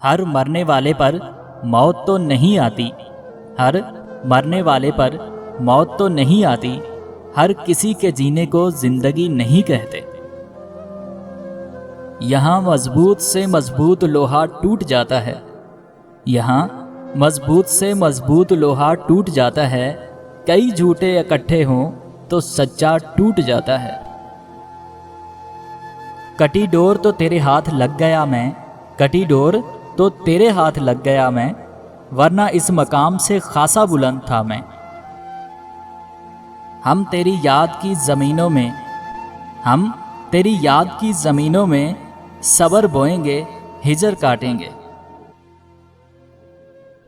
हर मरने वाले पर मौत तो नहीं आती, हर मरने वाले पर मौत तो नहीं आती, हर किसी के जीने को जिंदगी नहीं कहते। यहाँ मजबूत से मजबूत लोहा टूट जाता है, यहाँ मजबूत से मजबूत लोहा टूट जाता है, कई झूठे इकट्ठे हों तो सच्चा टूट जाता है। कटी डोर तो तेरे हाथ लग गया मैं, कटी डोर तो तेरे हाथ लग गया मैं, वरना इस मकाम से खासा बुलंद था मैं। हम तेरी याद की ज़मीनों में, हम तेरी याद की ज़मीनों में सबर बोएंगे, हिजर काटेंगे।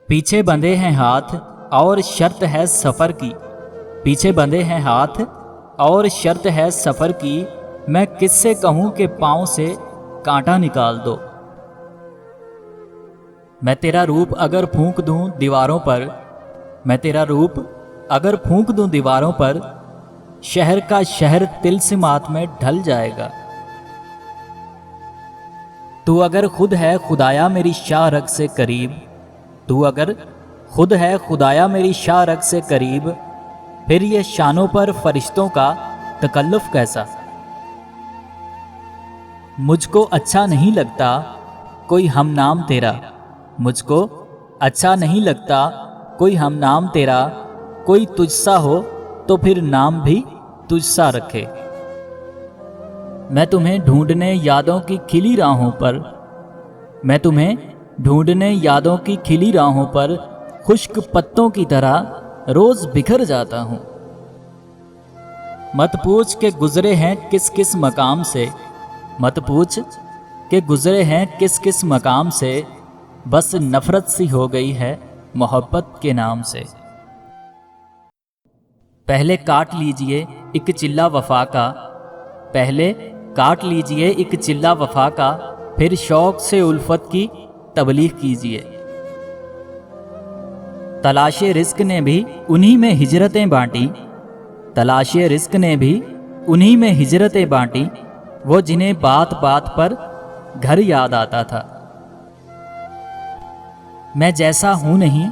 पीछे बंधे हैं हाथ और शर्त है सफ़र की, पीछे बंधे हैं हाथ और शर्त है सफ़र की, मैं किससे कहूँ कि पाँव से कांटा निकाल दो। मैं तेरा रूप अगर फूंक दूं दीवारों पर, मैं तेरा रूप अगर फूंक दूं दीवारों पर, शहर का शहर तिलस्मात में ढल जाएगा। तू अगर खुद है खुदाया मेरी शाह रग से करीब, तू अगर खुद है खुदाया मेरी शाह रग से करीब, फिर ये शानों पर फरिश्तों का तकल्लुफ़ कैसा। मुझको अच्छा नहीं लगता कोई हम नाम तेरा, मुझको अच्छा नहीं लगता कोई हम नाम तेरा, कोई तुझसा हो तो फिर नाम भी तुझसा रखे। मैं तुम्हें ढूंढने यादों की खिली राहों पर, मैं तुम्हें ढूंढने यादों की खिली राहों पर खुश्क पत्तों की तरह रोज बिखर जाता हूँ। मत पूछ के गुजरे हैं किस किस मकाम से, मत पूछ के गुजरे हैं किस किस मकाम से, बस नफरत सी हो गई है मोहब्बत के नाम से। पहले काट लीजिए एक चिल्ला वफा का, पहले काट लीजिए एक चिल्ला वफा का, फिर शौक से उल्फत की तबलीग कीजिए। तलाशे रिस्क ने भी उन्हीं में हिजरतें बांटी, तलाशे रिस्क ने भी उन्हीं में हिजरतें बांटी, वो जिन्हें बात बात पर घर याद आता था। मैं जैसा हूँ नहीं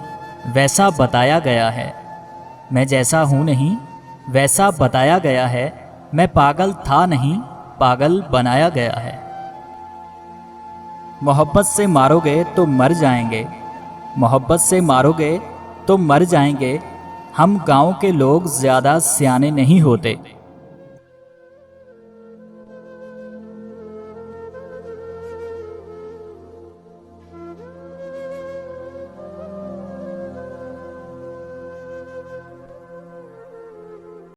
वैसा बताया गया है, मैं जैसा हूँ नहीं वैसा बताया गया है, मैं पागल था नहीं पागल बनाया गया है। मोहब्बत से मारोगे तो मर जाएंगे, मोहब्बत से मारोगे तो मर जाएंगे, हम गांव के लोग ज़्यादा सियाने नहीं होते।